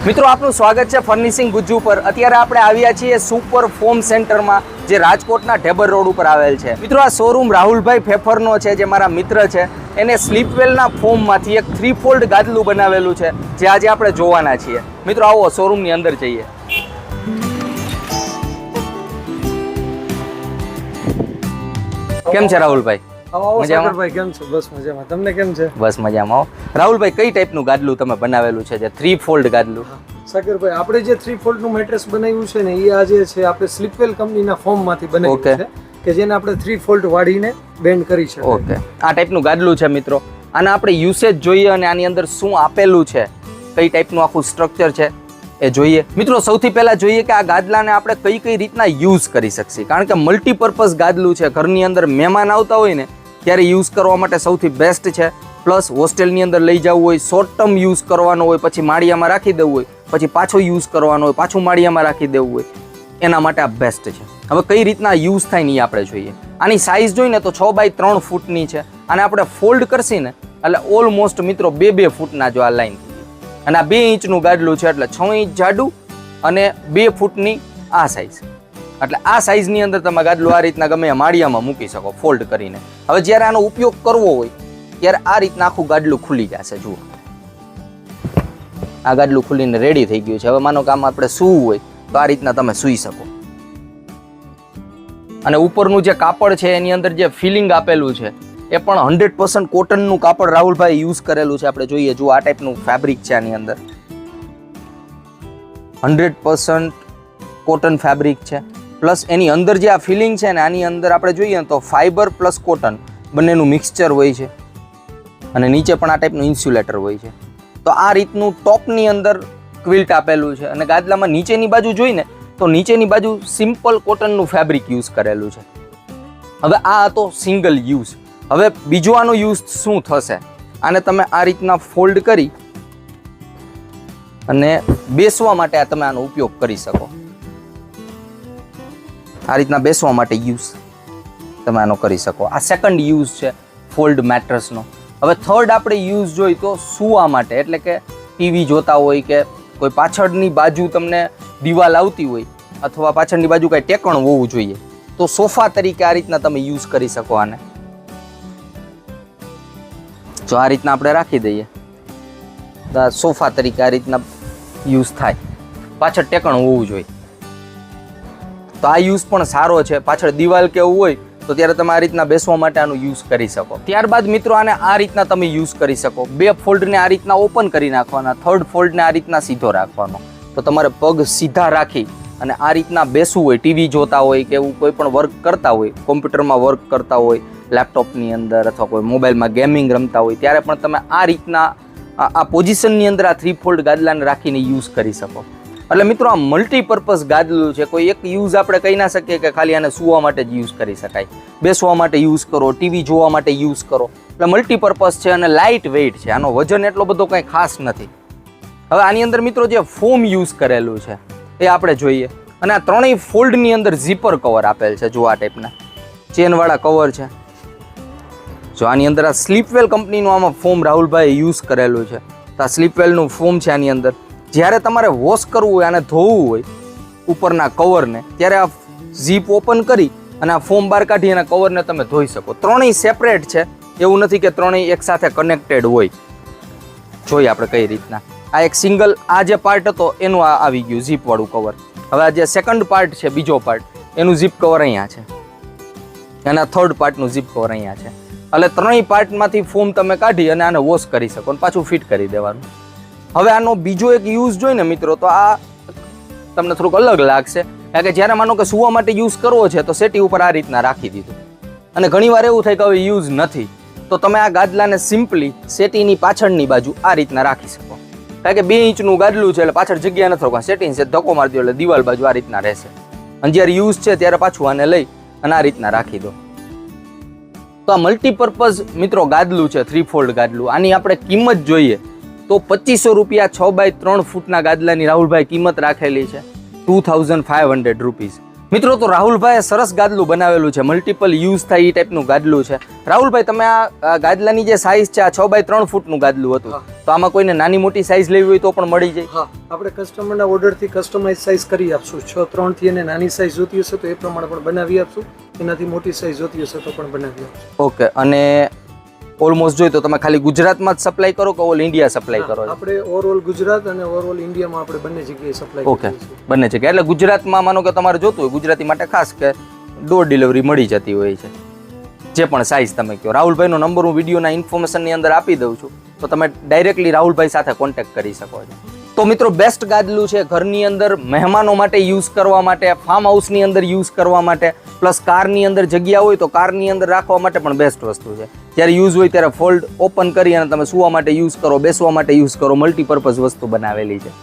મિત્રો આપનું સ્વાગત છે ફર્નિશિંગ ગુજ્જુ પર। અત્યારે આપણે આવ્યા છીએ સુપર ફોમ સેન્ટરમાં, જે રાજકોટના ઢેબર રોડ ઉપર આવેલ છે। મિત્રો આ શોરૂમ રાહુલભાઈ ફેફરનો છે, જે મારા મિત્ર છે। એને સ્લીપવેલના ફોમમાંથી એક 3 ફોલ્ડ ગાદલું બનાવેલું છે, જે આજે આપણે જોવાના છીએ। મિત્રો આવો શોરૂમની અંદર જઈએ। કેમ છે રાહુલભાઈ? સાગરભાઈ કેમ છો? બસ મજામાં, તમને કેમ છે? બસ મજામાં। રાહુલભાઈ, કઈ ટાઈપનું ગાદલું તમે બનાવેલું છે, જે 3 ફોલ્ડ ગાદલું? સાગરભાઈ, આપણે જે 3 ફોલ્ડનું મેટ્રેસ બનાવ્યું છે ને, એ આજે છે આપણે સ્લીપવેલ કંપનીના ફોર્મમાંથી બનાવ્યું છે, કે જેને આપણે 3 ફોલ્ડ વાળીને બેન્ડ કરી છે। ઓકે, આ ટાઈપનું ગાદલું છે મિત્રો। આના આપણે યુસેજ જોઈએ અને આની અંદર શું આપેલું છે, કઈ ટાઈપનું આખું સ્ટ્રક્ચર છે એ જોઈએ। મિત્રો સૌથી પહેલા જોઈએ કે આ ગાદલાને આપણે કઈ કઈ રીતના યુઝ કરી શકીએ, કારણ કે મલ્ટીપર્પઝ ગાદલું છે। ઘરની અંદર મહેમાન આવતા હોય ને ત્યારે યુઝ કરવા માટે સૌથી બેસ્ટ છે। પ્લસ હોસ્ટેલની અંદર લઈ જવું હોય, શોર્ટ ટર્મ યુઝ કરવાનો હોય, પછી માળિયામાં રાખી દેવું હોય, પછી પાછો યુઝ કરવાનો હોય, પાછું માળિયામાં રાખી દેવું હોય, એના માટે આ બેસ્ટ છે। હવે કઈ રીતના યુઝ થાય ને એ આપણે જોઈએ। આની સાઇઝ જોઈને તો 6 બાય 3 ફૂટની છે, અને આપણે ફોલ્ડ કરશી ને એટલે ઓલમોસ્ટ મિત્રો 2 ફૂટના જો આ લાઈન થઈ ગઈ, અને આ 2 ઇંચનું ગાદલું છે, એટલે 6 ઇંચ જાડું અને 2 ફૂટની આ સાઇઝ। એટલે આ સાઇઝની અંદર તમે ગાદલું આ રીતના ગમે માળિયામાં મૂકી શકો ફોલ્ડ કરીને। હવે જ્યારે આનો ઉપયોગ કરવો હોય ત્યારે આ રીતના આખું ગાદલું ખુલી જશે। જુઓ, આ ગાદલું ખુલીને રેડી થઈ ગયું છે। હવે માનો કે આમાં આપણે સૂવું હોય તો આ રીતના તમે સૂઈ શકો। અને ઉપરનું જે કાપડ છે એની અંદર જે ફિલિંગ આપેલું છે એ પણ 100% કોટનનું કાપડ રાહુલભાઈ યુઝ કરેલું છે। આપણે જોઈએ, જુઓ આ ટાઈપનું ફેબ્રિક છે આની અંદર, 100% કોટન ફેબ્રિક છે। પ્લસ એની અંદર જે આ ફિલિંગ છે ને, આની અંદર આપણે જોઈએ તો ફાઈબર પ્લસ કોટન બંનેનું મિક્સચર હોય છે, અને નીચે પણ આ ટાઈપનું ઇન્સ્યુલેટર હોય છે। તો આ રીતનું ટોપની અંદર ક્વિલ્ટ આપેલું છે, અને ગાદલામાં નીચેની બાજુ જોઈને તો નીચેની બાજુ સિમ્પલ કોટનનું ફેબ્રિક યુઝ કરેલું છે। હવે આ હતો સિંગલ યુઝ। હવે બીજો આનો યુઝ શું થશે? આને તમે આ રીતના ફોલ્ડ કરી અને બેસવા માટે આ તમે આનો ઉપયોગ કરી શકો। આ રીતના બેસવા માટે યુઝ તમે આનો કરી શકો। આ સેકન્ડ યુઝ છે ફોલ્ડ મેટ્રેસનો। હવે થર્ડ આપણે યુઝ જોઈ તો સૂવા માટે, એટલે કે ટીવી જોતા હોય કે કોઈ પાછળની બાજુ તમને દિવાલ આવતી હોય, અથવા પાછળની બાજુ કાંઈ ટેકણ હોવું જોઈએ, તો સોફા તરીકે આ રીતના તમે યુઝ કરી શકો આને। જો આ રીતના આપણે રાખી દઈએ તો સોફા તરીકે આ રીતના યુઝ થાય, પાછળ ટેકણ હોવું જોઈએ, તો આ યુઝ પણ સારો છે। પાછળ દિવાલ કે એવું હોય તો ત્યારે તમે આ રીતના બેસવા માટે આનો યુઝ કરી શકો। ત્યારબાદ મિત્રો આને આ રીતના તમે યુઝ કરી શકો। 2 ફોલ્ડને આ રીતના ઓપન કરી નાખવાના, થર્ડ ફોલ્ડને આ રીતના સીધો રાખવાનો, તો તમારે પગ સીધા રાખી અને આ રીતના બેસવું હોય, ટીવી જોતા હોય કે એવું કોઈ પણ વર્ક કરતા હોય, કોમ્પ્યુટરમાં વર્ક કરતા હોય, લેપટોપની અંદર અથવા કોઈ મોબાઈલમાં ગેમિંગ રમતા હોય, ત્યારે પણ તમે આ રીતના આ પોઝિશનની અંદર આ 3 ફોલ્ડ ગાદલાને રાખીને યુઝ કરી શકો। એટલે મિત્રો આ મલ્ટીપર્પઝ ગાદલું છે। કોઈ એક યુઝ આપણે કહી ના શકીએ કે ખાલી આને સૂવા માટે જ યુઝ કરી શકાય, બેસવા માટે યુઝ કરો, ટીવી જોવા માટે યુઝ કરો, એટલે મલ્ટીપર્પઝ છે અને લાઇટ વેઇટ છે। આનો વજન એટલો બધો કંઈ ખાસ નથી। હવે આની અંદર મિત્રો જે ફોમ યુઝ કરેલું છે એ આપણે જોઈએ, અને આ 3 ફોલ્ડની અંદર ઝીપર કવર આપેલ છે। જો આ ટાઈપના ચેનવાળા કવર છે। જો આની અંદર આ સ્લીપવેલ કંપનીનું આમાં ફોમ રાહુલભાઈ યુઝ કરેલું છે, તો આ સ્લીપવેલનું ફોમ છે આની અંદર। જ્યારે તમારે વોશ કરવું હોય, આને ધોવું હોય ઉપરના કવરને, ત્યારે આ ઝીપ ઓપન કરી અને આ ફોમ બહાર કાઢી અને કવરને તમે ધોઈ શકો। 3 સેપરેટ છે, એવું નથી કે 3 એકસાથે કનેક્ટેડ હોય। જોઈએ આપણે કઈ રીતના। આ એક સિંગલ આ જે પાર્ટ હતો એનું આ આવી ગયું ઝીપવાળું કવર। હવે આ જે સેકન્ડ પાર્ટ છે, બીજો પાર્ટ, એનું ઝીપ કવર અહીંયા છે, અને આ થર્ડ પાર્ટનું ઝીપ કવર અહીંયા છે। એટલે 3 પાર્ટમાંથી ફોમ તમે કાઢી અને આને વોશ કરી શકો અને પાછું ફિટ કરી દેવાનું। હવે આનો બીજો એક યુઝ જોઈએ ને મિત્રો, તો આ તમને થોડુંક અલગ લાગશે, કારણ કે જ્યારે માનો કે સૂવા માટે યુઝ કરવો છે તો સેટી ઉપર આ રીતના રાખી દીધું, અને ઘણીવાર એવું થાય કે હવે યુઝ નથી, તો તમે આ ગાદલાને સિમ્પલી સેટીની પાછળની બાજુ આ રીતના રાખી શકો। કારણ કે 2 ઇંચનું ગાદલું છે, એટલે પાછળ જગ્યા નથી રાખવા, સેટીને છે ધક્કો મારી દો એટલે દિવાલ બાજુ આ રીતના રહેશે, અને જ્યારે યુઝ છે ત્યારે પાછું આને લઈ અને આ રીતના રાખી દો। તો આ મલ્ટીપર્પઝ મિત્રો ગાદલું છે, 3 ફોલ્ડ ગાદલું। આની આપણે કિંમત જોઈએ તો 2500 રૂપિયા 6 બાય 3 ફૂટના ગાદલાની રાહુલભાઈ કિંમત રાખેલી છે, 2500 રૂપીઝ। મિત્રો તો રાહુલભાઈએ સરસ ગાદલું બનાવેલું છે, મલ્ટિપલ યુઝ થાય એ ટાઈપનું ગાદલું છે. રાહુલભાઈ, તમે આ ગાદલાની જે સાઇઝ છે, આ 6x3 ફૂટનું ગાદલું હતું, તો આમાં કોઈને નાની મોટી સાઇઝ લેવી હોય તો પણ મળી જાય? હા, આપણે કસ્ટમરના ઓર્ડરથી કસ્ટમાઇઝ સાઇઝ કરી આપશું. 6-3 થી એને નાની સાઇઝ જોતી હશે તો એ પ્રમાણે પણ બનાવી આપશું, એનાથી મોટી સાઇઝ જોતી હશે તો પણ બનાવી આપશું. ઓકે. અને ઓલમોસ્ટ જોઈએ તો તમે ખાલી ગુજરાતમાં જ સપ્લાય કરો કે ઓલ ઇન્ડિયા સપ્લાય કરો છો? આપણે ઓવરઓલ ગુજરાત અને ઓવરઓલ ઇન્ડિયામાં આપણે બંને જગ્યાએ સપ્લાય ઓકે, બંને જગ્યાએ. એટલે ગુજરાતમાં માનો કે તમારે જોતું હોય ગુજરાતી માટે ખાસ કે ડોર ડિલિવરી મળી જતી હોય છે, જે પણ સાઇઝ તમે કહો. રાહુલભાઈનો નંબર હું વિડીયોના ઇન્ફોર્મેશનની અંદર આપી દઉં છું, તો તમે ડાયરેક્ટલી રાહુલભાઈ સાથે કોન્ટેક્ટ કરી શકો છો. તો મિત્રો બેસ્ટ ગાદલું છે ઘરની અંદર મહેમાનો માટે યુઝ કરવા માટે, ફાર્મ હાઉસની અંદર યુઝ કરવા માટે, પ્લસ કારની અંદર જગ્યા હોય તો કારની અંદર રાખવા માટે પણ બેસ્ટ વસ્તુ છે. જ્યારે યુઝ હોય ત્યારે ફોલ્ડ ઓપન કરી અને તમે સુવા માટે યુઝ કરો, બેસવા માટે યુઝ કરો, મલ્ટીપર્પઝ વસ્તુ બનાવેલી છે.